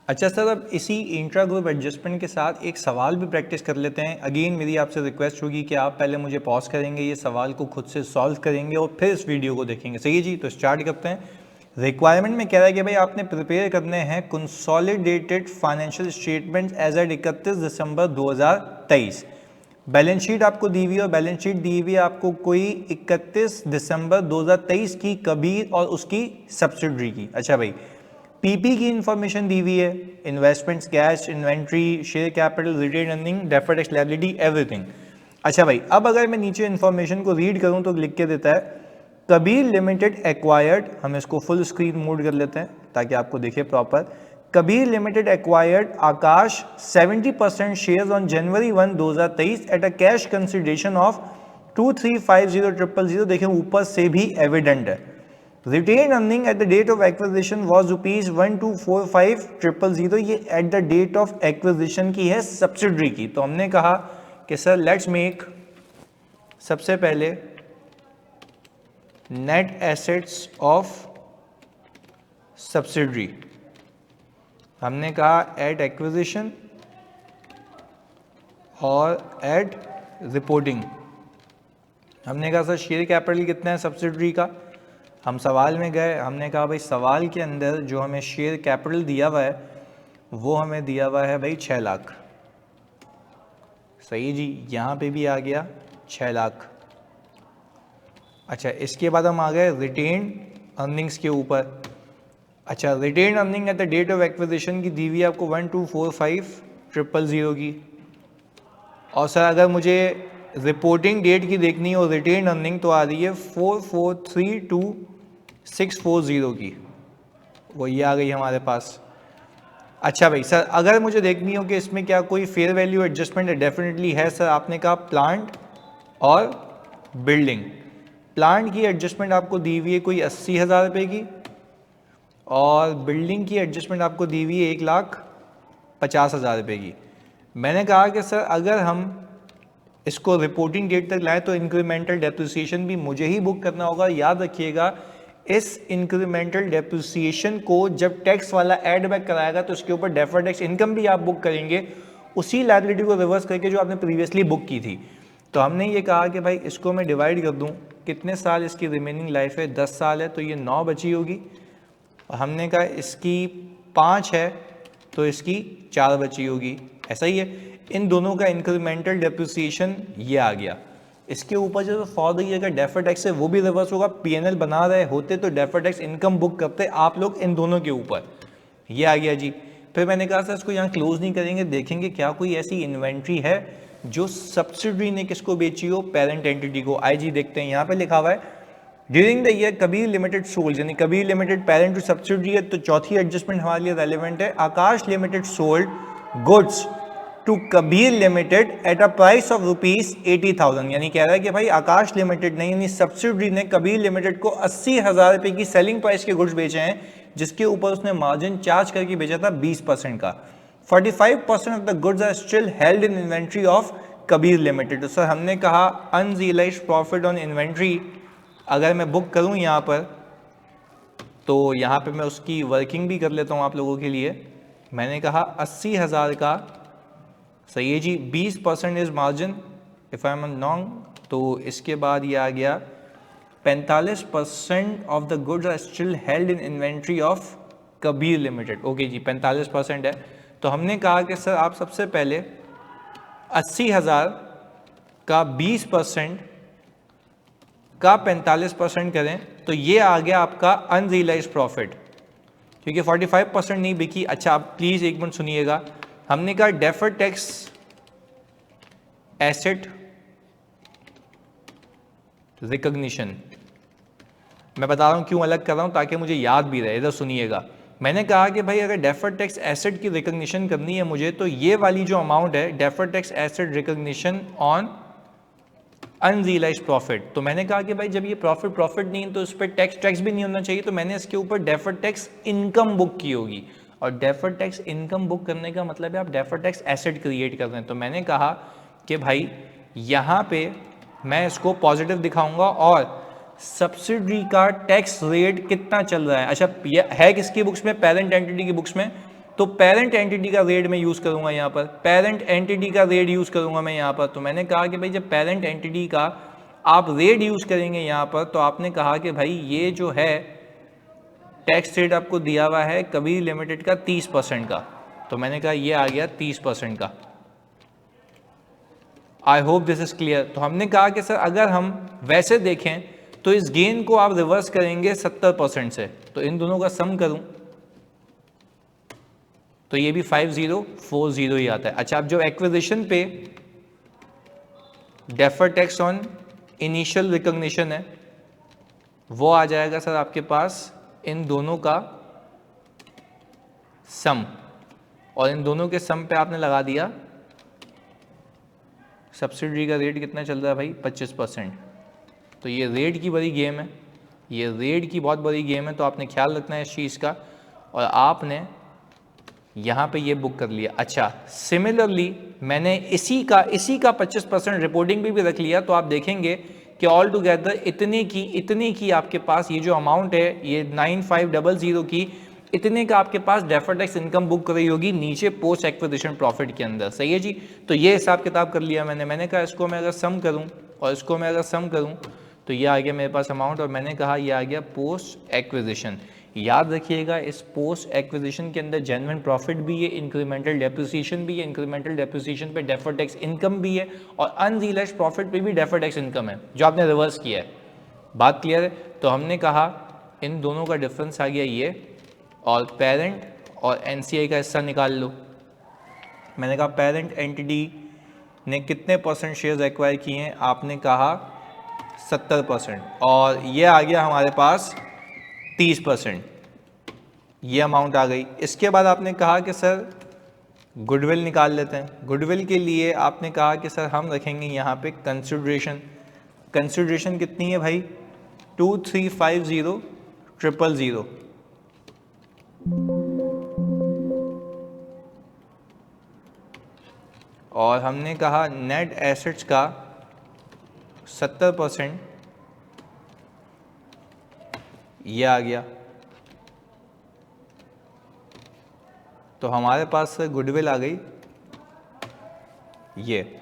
अच्छा सर, अब इसी इंट्रा ग्रुप एडजस्टमेंट के साथ एक सवाल भी प्रैक्टिस कर लेते हैं। अगेन मेरी आपसे रिक्वेस्ट होगी कि आप पहले मुझे पॉज करेंगे, ये सवाल को खुद से सॉल्व करेंगे और फिर इस वीडियो को देखेंगे। सही है जी, तो स्टार्ट करते हैं। रिक्वायरमेंट में कह रहा है कि भाई आपने प्रिपेयर करने हैं consolidated financial statements as at 31 December 2023। Balance sheet आपको दी हुई है और बैलेंस शीट दी हुई है आपको कोई 31 दिसंबर 2023 की कबीर और उसकी सब्सिडरी की। अच्छा भाई, पीपी की इंफॉर्मेशन दी हुई है, investments, cash, inventory, share capital, retained earning, deferred tax liability, everything. अच्छा भाई, अब अगर मैं नीचे इन्फॉर्मेशन को रीड करूं तो लिख के देता है कबीर लिमिटेड एक्वायर्ड, हम इसको फुल स्क्रीन मोड कर लेते हैं ताकि आपको दिखे proper. Kabir limited acquired Akash 70% shares on January 1, 2023 at a cash consideration of 2350000। देखें ऊपर से भी एविडेंट है। Retained earning at the date of acquisition was ₹1,245,000। ये at the date of acquisition की है, सब्सिडरी की। तो हमने कहा कि सर लेट्स मेक सबसे पहले नेट एसेट्स ऑफ सब्सिडरी। हमने कहा एट एक्विजिशन और एट रिपोर्टिंग। हमने कहा सर शेयर कैपिटल कितना है सब्सिडरी का। हम सवाल में गए, हमने कहा भाई सवाल के अंदर जो हमें शेयर कैपिटल दिया हुआ है वो हमें दिया हुआ है भाई 6 लाख। सही जी, यहाँ पे भी आ गया 6 लाख। अच्छा, इसके बाद हम आ गए रिटेन अर्निंग्स के ऊपर। अच्छा, retained earning at the date of acquisition की दी हुई है आपको 1,245,000 की। और सर अगर मुझे रिपोर्टिंग डेट की देखनी हो रिटेन अर्निंग तो आ रही है 4,432,640 की, वो ये आ गई हमारे पास। अच्छा भाई सर, अगर मुझे देखनी हो कि इसमें क्या कोई फेयर वैल्यू एडजस्टमेंट है, डेफिनेटली है सर। आपने कहा प्लांट और बिल्डिंग। प्लांट की एडजस्टमेंट आपको दी हुई है कोई 80,000 रुपये की और बिल्डिंग की एडजस्टमेंट आपको दी हुई है 1,50,000 रुपये की। मैंने कहा कि सर अगर हम इसको रिपोर्टिंग डेट तक लाएं तो इंक्रीमेंटल डेप्रिसिएशन भी मुझे ही बुक करना होगा। याद रखिएगा, इस इंक्रीमेंटल डेप्रिसिएशन को जब टैक्स वाला ऐड बैक कराएगा तो उसके ऊपर डेफर्ड टैक्स इनकम भी आप बुक करेंगे, उसी लायबिलिटी को रिवर्स करके जो आपने प्रीवियसली बुक की थी। तो हमने ये कहा कि भाई इसको मैं डिवाइड कर दूं, कितने साल इसकी रिमेनिंग लाइफ है, 10 साल है, तो ये 9 बची होगी। और हमने कहा इसकी 5 है तो इसकी 4 बची होगी। ऐसा ही है, इन दोनों का इंक्रीमेंटल डेप्रिसिएशन ये आ गया। इसके ऊपर जो फॉर ईयर का डेफर्ड टैक्स है वो भी रिवर्स होगा। पीएनएल बना रहे होते तो डेफर्ड टैक्स इनकम बुक करते आप लोग इन दोनों के ऊपर, ये आ गया जी। फिर मैंने कहा सर इसको यहाँ क्लोज नहीं करेंगे, देखेंगे क्या कोई ऐसी इन्वेंट्री है जो सब्सिडरी ने किसको बेची हो, पेरेंट एंटिटी को। आई जी देखते हैं, यहाँ पे लिखा हुआ है during the year Kabir limited sold, यानी Kabir limited parent to subsidiary है, तो चौथी एडजस्टमेंट हमारे लिए रेलिवेंट है। Akash limited sold goods to Kabir limited at a price of ₹80,000, यानी कह रहा है कि भाई आकाश लिमिटेड ने यानी सब्सिडरी ने कबीर लिमिटेड को 80,000 रुपये की सेलिंग प्राइस के गुड्स बेचे हैं, जिसके ऊपर उसने मार्जिन चार्ज करके बेचा था 20% का। 45% of the goods are still held in inventory of Kabir limited. तो सर हमने कहा अनरियलाइज्ड प्रॉफिट ऑन इन्वेंट्री अगर मैं बुक करूं यहाँ पर, तो यहाँ पे मैं उसकी वर्किंग भी कर लेता हूँ आप लोगों के लिए। मैंने कहा 80,000 का, सही है जी, 20% is margin if I am wrong, तो इसके बाद ये आ गया 45% of the goods are still held in inventory of Kabir limited. Okay जी, 45% है। तो हमने कहा कि सर आप सबसे पहले 80,000 का 20% का 45% करें, तो ये आ गया आपका अनरियलाइज्ड प्रॉफिट, क्योंकि 45% नहीं बिकी। अच्छा आप प्लीज एक मिनट सुनिएगा, हमने कहा डेफर्ड टैक्स एसेट रिकॉग्निशन, मैं बता रहा हूं क्यों अलग कर रहा हूं ताकि मुझे याद भी रहे, इधर सुनिएगा। मैंने कहा कि भाई अगर डेफर्ड टैक्स एसेट की रिकॉग्निशन करनी है मुझे, तो ये वाली जो अमाउंट है deferred tax asset recognition on unrealised profit, तो मैंने कहा कि भाई जब ये प्रॉफिट नहीं है तो उस पर टैक्स भी नहीं होना चाहिए, तो मैंने इसके ऊपर डेफर्ड टैक्स इनकम बुक की होगी। और डेफर्ड टैक्स इनकम बुक करने का मतलब है आप डेफर्ड टैक्स एसेट क्रिएट कर रहे हैं। तो मैंने कहा कि भाई यहाँ पे मैं इसको पॉजिटिव दिखाऊंगा और सब्सिडरी का टैक्स रेट कितना चल रहा है। अच्छा है किसकी बुक्स में, पेरेंट एंटिटी की बुक्स में तो पेरेंट एंटिटी का रेट मैं यूज़ करूँगा यहाँ पर, पेरेंट एंटिटी का रेट यूज़ करूँगा मैं यहाँ पर। तो मैंने कहा कि भाई जब पेरेंट एंटिटी का आप रेट यूज़ करेंगे यहाँ पर, तो आपने कहा कि भाई ये जो है टैक्स रेट आपको दिया हुआ है कबीर लिमिटेड का 30% का, तो मैंने कहा ये आ गया 30% का। I hope this is clear. तो हमने कहा कि सर अगर हम वैसे देखें तो इस गेन को आप रिवर्स करेंगे 70% से, तो इन दोनों का सम करूं तो ये भी 5040 ही आता है। अच्छा, अब जो एक्विजिशन पे defer tax on initial recognition है वो आ जाएगा सर आपके पास इन दोनों का सम, और इन दोनों के सम पे आपने लगा दिया सब्सिडी का रेट कितना चल रहा है भाई 25%। तो ये रेट की बड़ी गेम है, ये रेट की बहुत बड़ी गेम है, तो आपने ख्याल रखना है इस चीज़ का, और आपने यहाँ पे ये बुक कर लिया। अच्छा, सिमिलरली मैंने इसी का 25% रिपोर्टिंग भी रख लिया, तो आप देखेंगे कि ऑल टुगेदर इतने की आपके पास ये जो अमाउंट है ये 9500 की, इतने का आपके पास डेफर्ड टैक्स इनकम बुक कर रही होगी नीचे पोस्ट एक्विजिशन प्रॉफिट के अंदर। सही है जी। तो ये हिसाब किताब कर लिया मैंने कहा इसको मैं अगर सम करूं और इसको मैं अगर सम करूं तो ये आ गया मेरे पास अमाउंट, और मैंने कहा ये आ गया पोस्ट एक्विजिशन। याद रखिएगा इस पोस्ट एक्विजिशन के अंदर जेन्युइन प्रॉफिट भी है, इंक्रीमेंटल डेप्रिसिएशन भी है, इंक्रीमेंटल डेप्रिसिएशन पे डेफर्ड टैक्स इनकम भी है, और अनरियलाइज्ड प्रॉफिट पे भी डेफर्ड टैक्स इनकम है जो आपने रिवर्स किया है। बात क्लियर है। तो हमने कहा इन दोनों का डिफरेंस आ गया ये, और पेरेंट और एनसीआई का हिस्सा निकाल लो। मैंने कहा पेरेंट एंटिटी ने कितने परसेंट शेयर्स एक्वायर किए हैं, आपने कहा 70%, और ये आ गया हमारे पास 30%, ये अमाउंट आ गई। इसके बाद आपने कहा कि सर गुडविल निकाल लेते हैं। गुडविल के लिए आपने कहा कि सर हम रखेंगे यहाँ पे कंसिडरेशन। कंसिडरेशन कितनी है भाई 2350000, और हमने कहा नेट एसेट्स का 70% ये आ गया। तो हमारे पास गुडविल आ गई ये।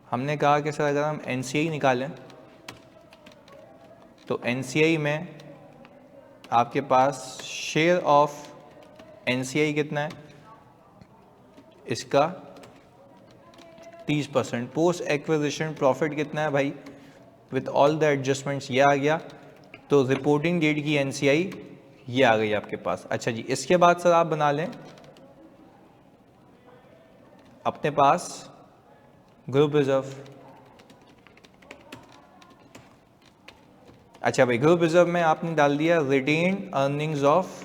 हमने कहा कि सर अगर हम एनसीआई निकालें तो एनसीआई में आपके पास शेयर ऑफ एनसीआई कितना है, इसका 30%। पोस्ट एक्विजिशन प्रॉफिट कितना है भाई विथ ऑल द एडजस्टमेंट्स, ये आ गया। तो रिपोर्टिंग डेट की एनसीआई ये आ गई आपके पास। अच्छा जी, इसके बाद सर आप बना लें अपने पास ग्रुप रिजर्व। अच्छा भाई, ग्रुप रिजर्व में आपने डाल दिया retained earnings of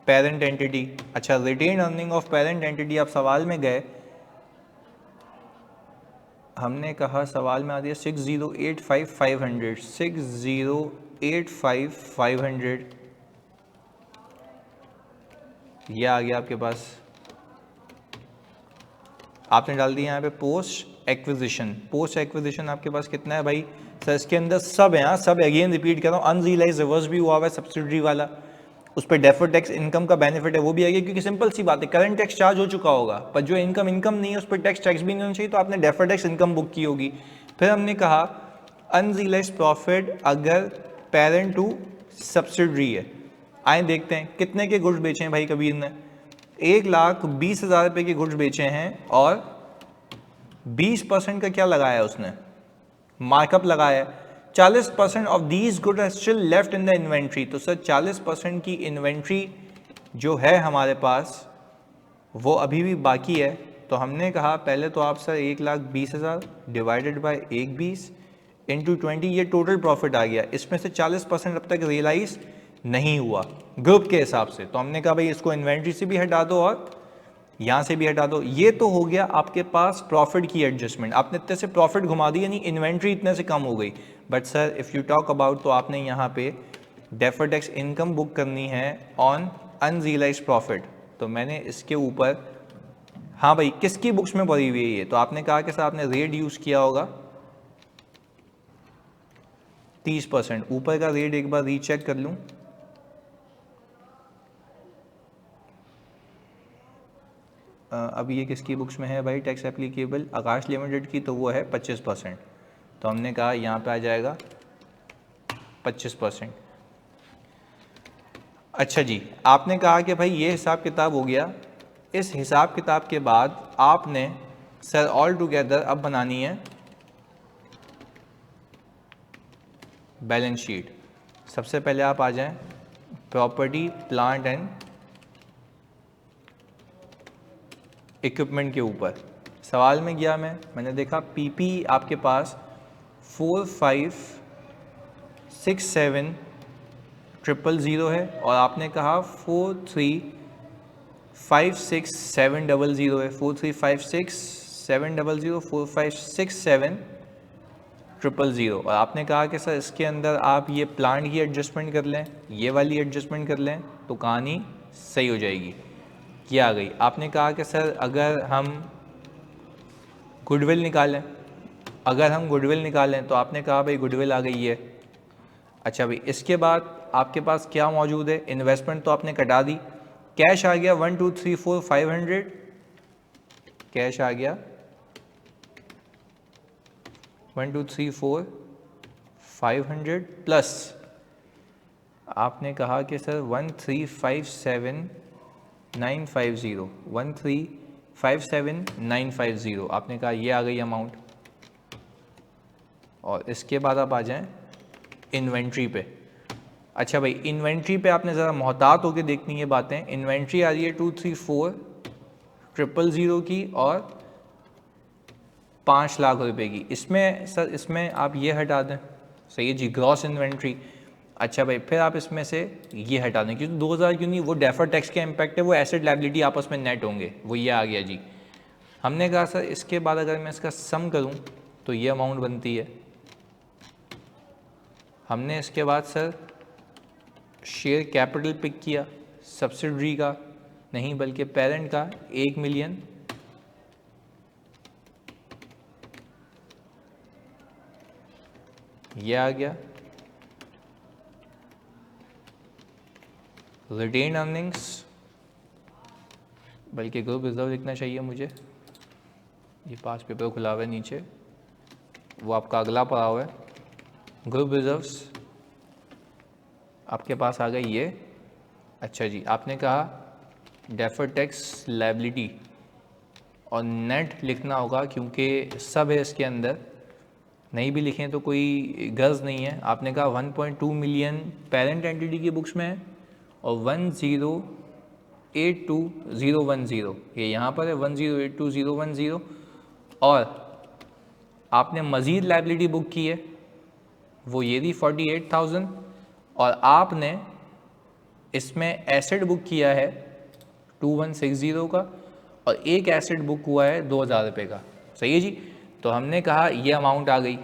parent entity. अच्छा, retained earning of parent entity, आप सवाल में गए, हमने कहा सवाल में आ दिया 6085,500, 6085,500 ये आ गया आपके पास। आपने डाल दिया यहाँ पे पोस्ट एक्विजिशन। पोस्ट एक्विजिशन आपके पास कितना है भाई सर, इसके अंदर सब है, सब अगेन रिपीट कर रहा हूँ, अनरियलाइज रिवर्स भी हुआ है सब्सिडरी वाला, उस पर डेफर्ड टैक्स इनकम का बेनिफिट है वो भी आ गया, क्योंकि सिंपल सी बात है करंट टैक्स चार्ज हो चुका होगा, पर जो इनकम नहीं है उस पर टैक्स भी नहीं होना चाहिए, तो आपने डेफर्ड टैक्स इनकम बुक की होगी। फिर हमने कहा अनरियलाइज प्रॉफिट अगर पेरेंट टू सब्सिडरी है। आए देखते हैं कितने के गुड्स बेचे हैं भाई कबीर ने, 1,20,000 रुपये के गुड्स बेचे हैं, और 20% का क्या लगाया है उसने, मार्कअप लगाया है। 40% of these good are still left in the inventory. तो सर 40% की इन्वेंट्री जो है हमारे पास वो अभी भी बाकी है। तो हमने कहा पहले तो आप सर 1,20,000 डिवाइडेड बाय 1,20 इंटू 20, ये टोटल प्रॉफिट आ गया। इसमें से 40% अब तक रियलाइज नहीं हुआ ग्रुप के हिसाब से, तो हमने कहा भाई इसको इन्वेंट्री से भी हटा दो और यहाँ से भी हटा दो। ये तो हो गया आपके पास प्रॉफिट की एडजस्टमेंट, आपने इतने से प्रॉफिट घुमा दी, यानी इन्वेंट्री इतने से कम हो गई। But sir if you talk about, तो आपने यहाँ पे डेफर्ड टैक्स इनकम बुक करनी है ऑन अनरियलाइज प्रॉफिट। तो मैंने इसके ऊपर, हाँ भाई किसकी बुक्स में पड़ी हुई है ये, तो आपने कहा कि सर आपने रेट यूज़ किया होगा 30%। ऊपर का रेट एक बार रीचेक कर लूँ, अब ये किसकी बुक्स में है भाई टैक्स एप्लीकेबल, आकाश लिमिटेड की, तो वो है 25%। तो हमने कहा यहाँ पे आ जाएगा 25%। अच्छा जी, आपने कहा कि भाई ये हिसाब किताब हो गया। इस हिसाब किताब के बाद आपने सर ऑल टुगेदर अब बनानी है बैलेंस शीट। सबसे पहले आप आ जाएं प्रॉपर्टी प्लांट एंड इक्विपमेंट के ऊपर। सवाल में गया मैंने देखा पीपी आपके पास 456700 है और आपने कहा 4356700 है। 4356700 4567000 और आपने कहा कि सर इसके अंदर आप ये प्लांट की एडजस्टमेंट कर लें, ये वाली एडजस्टमेंट कर लें तो कहानी सही हो जाएगी। क्या आ गई? आपने कहा कि सर अगर हम गुडविल निकालें, तो आपने कहा भाई गुडविल आ गई है। अच्छा भाई, इसके बाद आपके पास क्या मौजूद है? इन्वेस्टमेंट तो आपने कटा दी। कैश आ गया 1 2 3 4 500, कैश आ गया 1 2 3 4 500 प्लस आपने कहा कि सर 1357950 आपने कहा ये आ गई अमाउंट। और इसके बाद आप आ जाएं इन्वेंट्री पे। अच्छा भाई, इन्वेंट्री पे आपने ज़रा मोहतात होकर देखनी है बातें। इन्वेंट्री आ रही है 234000 की और 5 लाख रुपए की। इसमें सर इसमें आप ये हटा दें, सही है जी, ग्रॉस इन्वेंट्री। अच्छा भाई, फिर आप इसमें से ये हटा दें क्योंकि 2000 क्यों नहीं, वो डेफर टैक्स का इम्पैक्ट है, वो एसेट लायबिलिटी आपस में नेट होंगे, वो ये आ गया जी। हमने कहा सर इसके बाद अगर मैं इसका सम करूं तो ये अमाउंट बनती है। हमने इसके बाद सर शेयर कैपिटल पिक किया, सब्सिडरी का नहीं बल्कि पेरेंट का 1 मिलियन, ये आ गया। रिटेन अर्निंग्स, बल्कि ग्रुप रिजर्व लिखना चाहिए मुझे, ये पास पेपर खुला हुआ है नीचे, वो आपका अगला पड़ा हुआ है। ग्रुप रिजर्व्स आपके पास आ गई ये। अच्छा जी, आपने कहा डेफर टैक्स लायबिलिटी और नेट लिखना होगा क्योंकि सब है इसके अंदर, नहीं भी लिखें तो कोई गर्ज नहीं है। आपने कहा 1.2 मिलियन पेरेंट एंटिटी की बुक्स में है और 1082010 ये यहाँ पर है 1082010। और आपने मज़ीद लायबिलिटी बुक की है, वो ये थी 48,000 और आपने इसमें एसेट बुक किया है 2160 का और एक एसेट बुक हुआ है 2000 रुपये का। सही है जी, तो हमने कहा ये अमाउंट आ गई।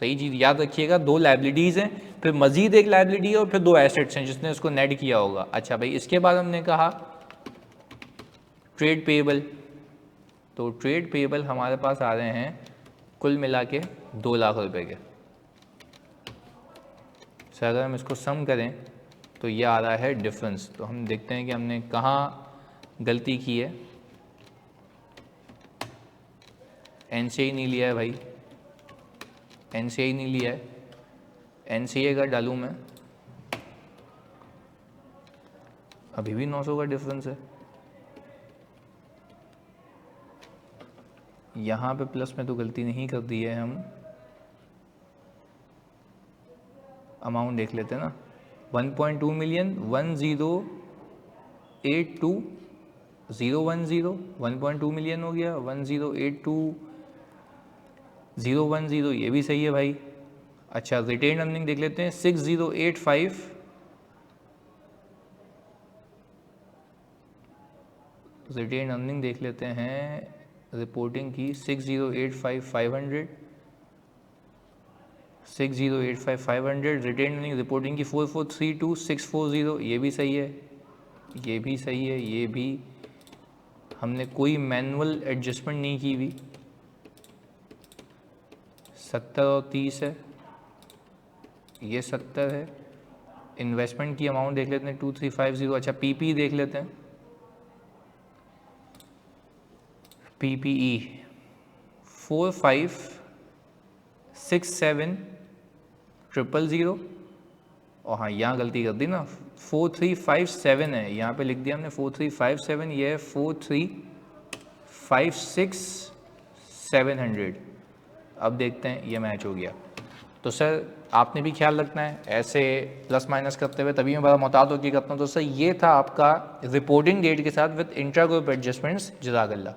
सही जी, याद रखिएगा 2 लायबिलिटीज़ हैं, फिर मज़ीद एक लायबिलिटी है और फिर 2 एसेट्स हैं जिसने उसको नेट किया होगा। अच्छा भाई, इसके बाद हमने कहा ट्रेड पेएबल, तो ट्रेड पेएबल हमारे पास आ रहे हैं कुल मिला के 2 लाख रुपए के। सर अगर हम इसको सम करें तो ये आ रहा है डिफरेंस। तो हम देखते हैं कि हमने कहाँ गलती की है। एनसीआई नहीं लिया है भाई, एनसीआई नहीं लिया है। एनसीआई का डालूँ मैं, अभी भी 900 का डिफरेंस है। यहाँ पे प्लस में तो गलती नहीं कर दी है, हम अमाउंट देख लेते हैं ना। 1.2 मिलियन 1082010 1.2 मिलियन हो गया, 1082010 ये भी सही है भाई। अच्छा, रिटेन अर्निंग देख लेते हैं 6085, रिटेन अर्निंग देख लेते हैं रिपोर्टिंग की 6085,500 6085,500। रिटेन अर्निंग रिपोर्टिंग की 4432,640 ये भी सही है, ये भी सही है, ये भी हमने कोई मैनुअल एडजस्टमेंट नहीं की हुई। 70 और 30 है, ये 70 है। इन्वेस्टमेंट की अमाउंट देख लेते हैं 2350। अच्छा, पीपी देख लेते हैं, PPE 456700, और हाँ यहाँ गलती कर दी ना, 4357 है, यहाँ पे लिख दिया हमने 4357, ये है 4356700। अब देखते हैं ये मैच हो गया। तो सर आपने भी ख्याल रखना है ऐसे प्लस माइनस करते हुए, तभी मैं बड़ा मोहतात होकर करता हूँ। तो सर ये था आपका रिपोर्टिंग डेट के साथ विद इंट्रा ग्रुप एडजस्टमेंट्स। जज़ाकल्लाह।